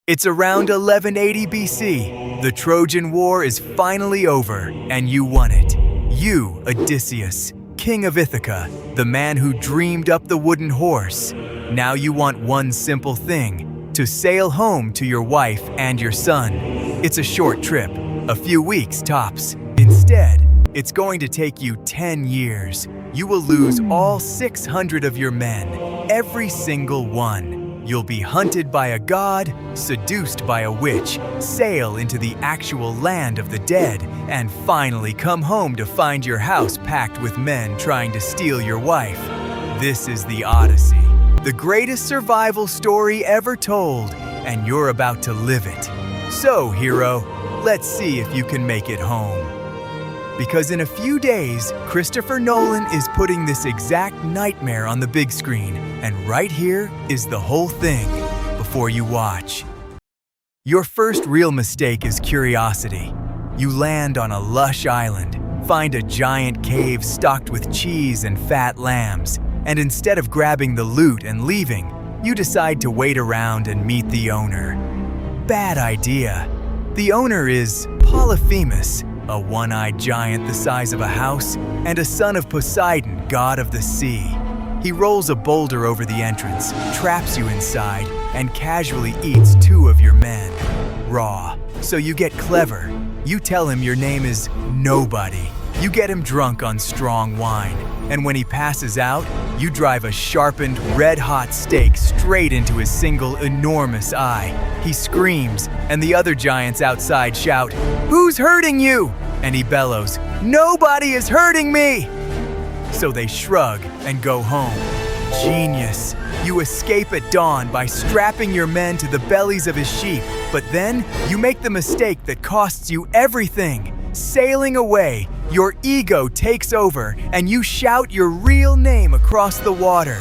It's around 1180 BC. The Trojan War is finally over, and you won it. You, Odysseus, king of Ithaca, the man who dreamed up the wooden horse. Now you want one simple thing, to sail home to your wife and your son. It's a short trip, a few weeks tops. Instead, it's going to take you 10 years. You will lose all 600 of your men, every single one. You'll be hunted by a god, seduced by a witch, sail into the actual land of the dead, and finally come home to find your house packed with men trying to steal your wife. This is the Odyssey, the greatest survival story ever told, and you're about to live it. So, hero, let's see if you can make it home. Because in a few days, Christopher Nolan is putting this exact nightmare on the big screen, and right here is the whole thing before you watch. Your first real mistake is curiosity. You land on a lush island, find a giant cave stocked with cheese and fat lambs, and instead of grabbing the loot and leaving, you decide to wait around and meet the owner. Bad idea. The owner is Polyphemus, a one-eyed giant the size of a house, and a son of Poseidon, god of the sea. He rolls a boulder over the entrance, traps you inside, and casually eats 2 of your men, raw. So you get clever. You tell him your name is Nobody. You get him drunk on strong wine, and when he passes out, you drive a sharpened, red-hot stake straight into his single enormous eye. He screams, and the other giants outside shout, "Who's hurting you?" And he bellows, "Nobody is hurting me!" So they shrug and go home. Genius! You escape at dawn by strapping your men to the bellies of his sheep, but then you make the mistake that costs you everything. Sailing away, your ego takes over, and you shout your real name across the water.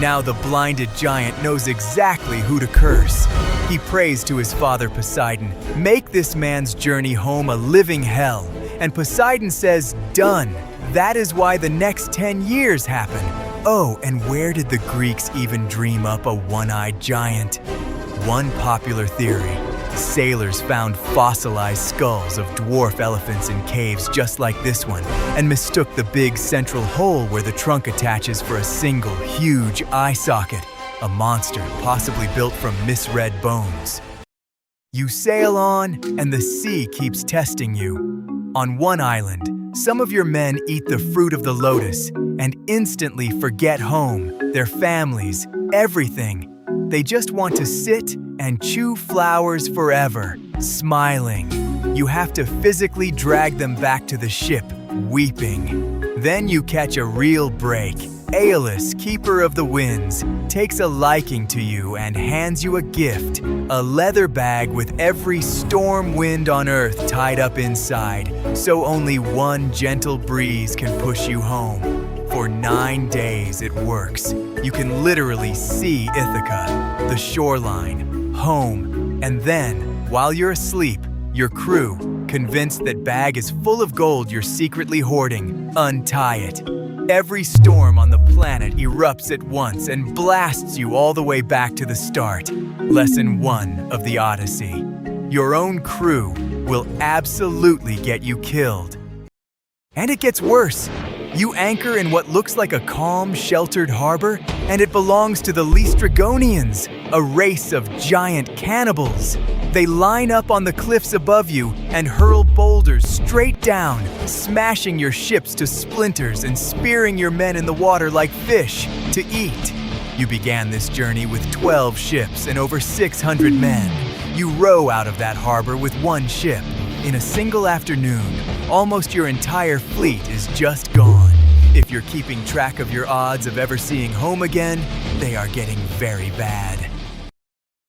Now the blinded giant knows exactly who to curse. He prays to his father Poseidon, "Make this man's journey home a living hell." And Poseidon says, "Done." That is why the next 10 years happen. Oh, and where did the Greeks even dream up a one-eyed giant? One popular theory. Sailors found fossilized skulls of dwarf elephants in caves just like this one, and mistook the big central hole where the trunk attaches for a single, huge eye socket, a monster possibly built from misread bones. You sail on, and the sea keeps testing you. On one island, some of your men eat the fruit of the lotus and instantly forget home, their families, everything. They just want to sit and chew flowers forever, smiling. You have to physically drag them back to the ship, weeping. Then you catch a real break. Aeolus, keeper of the winds, takes a liking to you and hands you a gift, a leather bag with every storm wind on earth tied up inside, so only one gentle breeze can push you home. For 9 days it works. You can literally see Ithaca, the shoreline, home, and then, while you're asleep, your crew, convinced that bag is full of gold you're secretly hoarding, untie it. Every storm on the planet erupts at once and blasts you all the way back to the start. Lesson 1 of the Odyssey. Your own crew will absolutely get you killed. And it gets worse. You anchor in what looks like a calm, sheltered harbor, and it belongs to the Laestrygonians, a race of giant cannibals. They line up on the cliffs above you and hurl boulders straight down, smashing your ships to splinters and spearing your men in the water like fish to eat. You began this journey with 12 ships and over 600 men. You row out of that harbor with one ship. In a single afternoon, almost your entire fleet is just gone. If you're keeping track of your odds of ever seeing home again, they are getting very bad.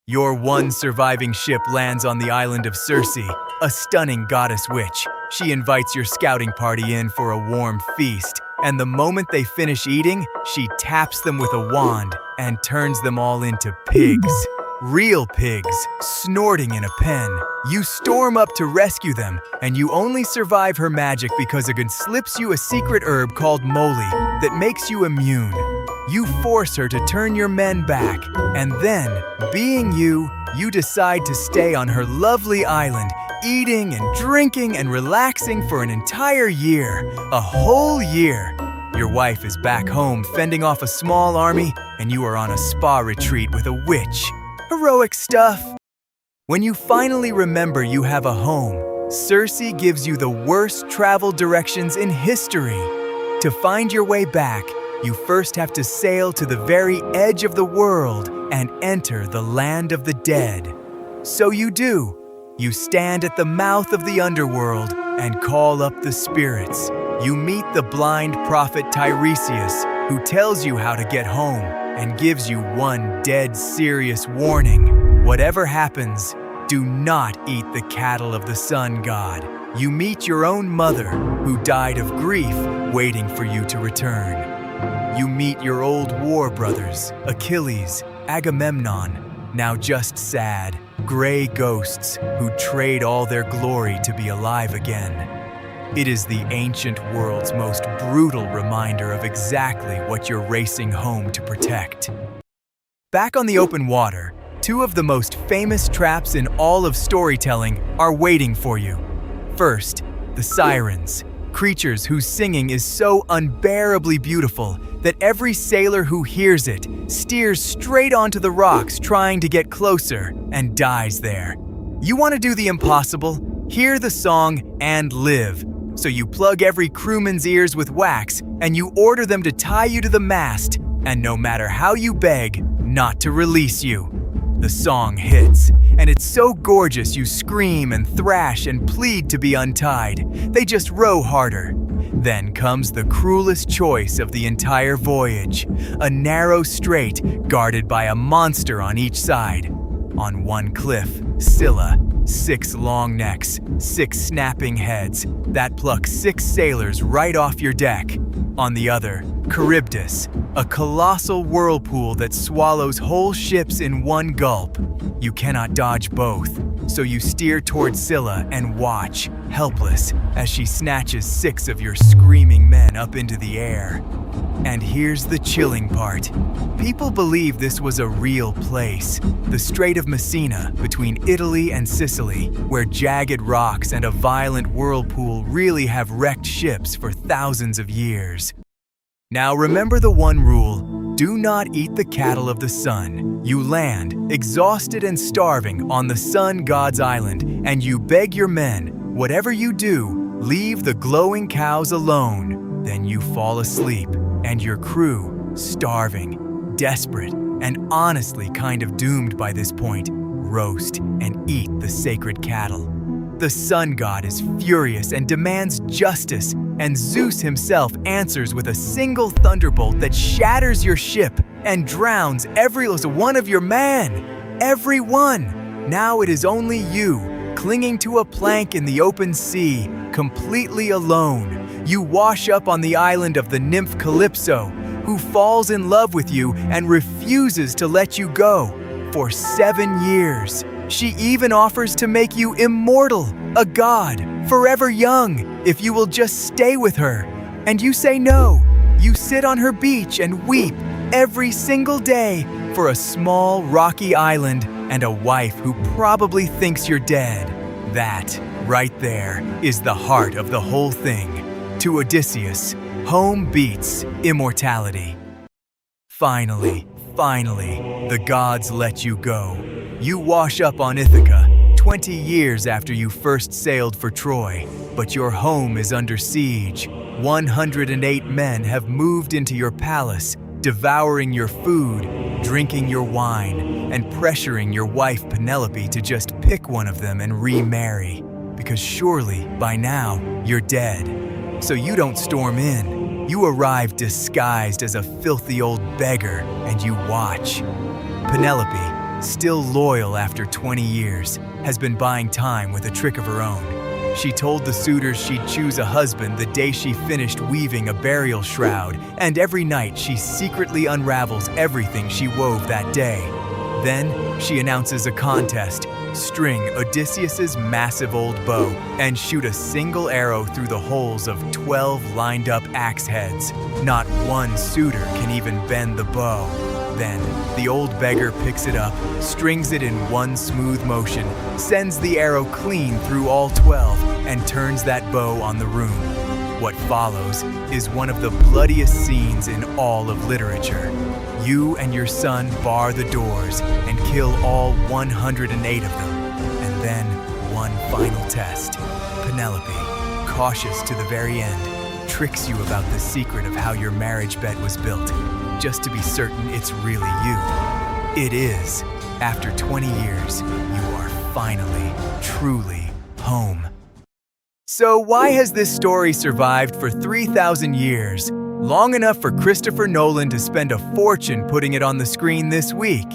Your one surviving ship lands on the island of Circe, a stunning goddess witch. She invites your scouting party in for a warm feast, and the moment they finish eating, she taps them with a wand and turns them all into pigs. Real pigs, snorting in a pen. You storm up to rescue them, and you only survive her magic because Agun slips you a secret herb called moly that makes you immune. You force her to turn your men back, and then, being you decide to stay on her lovely island, eating and drinking and relaxing for an entire year, a whole year. Your wife is back home fending off a small army, and you are on a spa retreat with a witch. Heroic stuff. When you finally remember you have a home, Circe gives you the worst travel directions in history. To find your way back, you first have to sail to the very edge of the world and enter the land of the dead. So you do. You stand at the mouth of the underworld and call up the spirits. You meet the blind prophet Tiresias, who tells you how to get home and gives you one dead serious warning. Whatever happens, do not eat the cattle of the sun god. You meet your own mother, who died of grief, waiting for you to return. You meet your old war brothers, Achilles, Agamemnon, now just sad, gray ghosts who trade all their glory to be alive again. It is the ancient world's most brutal reminder of exactly what you're racing home to protect. Back on the open water, two of the most famous traps in all of storytelling are waiting for you. First, the Sirens, creatures whose singing is so unbearably beautiful that every sailor who hears it steers straight onto the rocks trying to get closer and dies there. You want to do the impossible? Hear the song and live. So you plug every crewman's ears with wax and you order them to tie you to the mast, and no matter how you beg, not to release you. The song hits, and it's so gorgeous you scream and thrash and plead to be untied. They just row harder. Then comes the cruelest choice of the entire voyage, a narrow strait guarded by a monster on each side. On one cliff, Scylla, 6 long necks, 6 snapping heads that pluck 6 sailors right off your deck. On the other, Charybdis, a colossal whirlpool that swallows whole ships in one gulp. You cannot dodge both, so you steer towards Scylla and watch, helpless, as she snatches 6 of your screaming men up into the air. And here's the chilling part. People believe this was a real place, the Strait of Messina between Italy and Sicily, where jagged rocks and a violent whirlpool really have wrecked ships for thousands of years. Now remember the one rule: do not eat the cattle of the sun. You land, exhausted and starving, on the sun god's island, and you beg your men, whatever you do, leave the glowing cows alone. Then you fall asleep, and your crew, starving, desperate, and honestly kind of doomed by this point, roast and eat the sacred cattle. The sun god is furious and demands justice, and Zeus himself answers with a single thunderbolt that shatters your ship and drowns every one of your men. Every one. Now it is only you, clinging to a plank in the open sea, completely alone. You wash up on the island of the nymph Calypso, who falls in love with you and refuses to let you go for 7 years. She even offers to make you immortal, a god, forever young, if you will just stay with her. And you say no. You sit on her beach and weep every single day for a small rocky island and a wife who probably thinks you're dead. That, right there, is the heart of the whole thing. To Odysseus, home beats immortality. Finally, the gods let you go. You wash up on Ithaca, 20 years after you first sailed for Troy, but your home is under siege. 108 men have moved into your palace, devouring your food, drinking your wine, and pressuring your wife Penelope to just pick one of them and remarry, because surely, by now, you're dead. So you don't storm in. You arrive disguised as a filthy old beggar, and you watch. Penelope, still loyal after 20 years, has been buying time with a trick of her own. She told the suitors she'd choose a husband the day she finished weaving a burial shroud, and every night she secretly unravels everything she wove that day. Then she announces a contest. String Odysseus's massive old bow and shoot a single arrow through the holes of 12 lined-up axe heads. Not one suitor can even bend the bow. Then, the old beggar picks it up, strings it in one smooth motion, sends the arrow clean through all 12, and turns that bow on the room. What follows is one of the bloodiest scenes in all of literature. You and your son bar the doors and kill all 108 of them. And then, one final test. Penelope, cautious to the very end, tricks you about the secret of how your marriage bed was built, just to be certain it's really you. It is. After 20 years, you are finally, truly home. So why has this story survived for 3,000 years? Long enough for Christopher Nolan to spend a fortune putting it on the screen this week.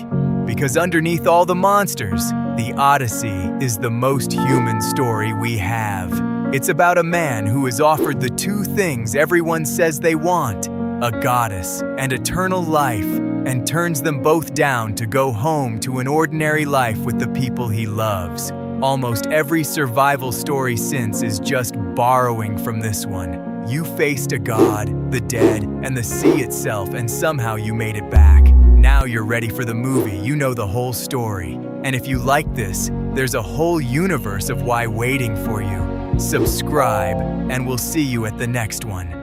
Because underneath all the monsters, the Odyssey is the most human story we have. It's about a man who is offered the two things everyone says they want, a goddess and eternal life, and turns them both down to go home to an ordinary life with the people he loves. Almost every survival story since is just borrowing from this one. You faced a god, the dead, and the sea itself, and somehow you made it back. Now you're ready for the movie, you know the whole story. And if you like this, there's a whole universe of why waiting for you. Subscribe, and we'll see you at the next one.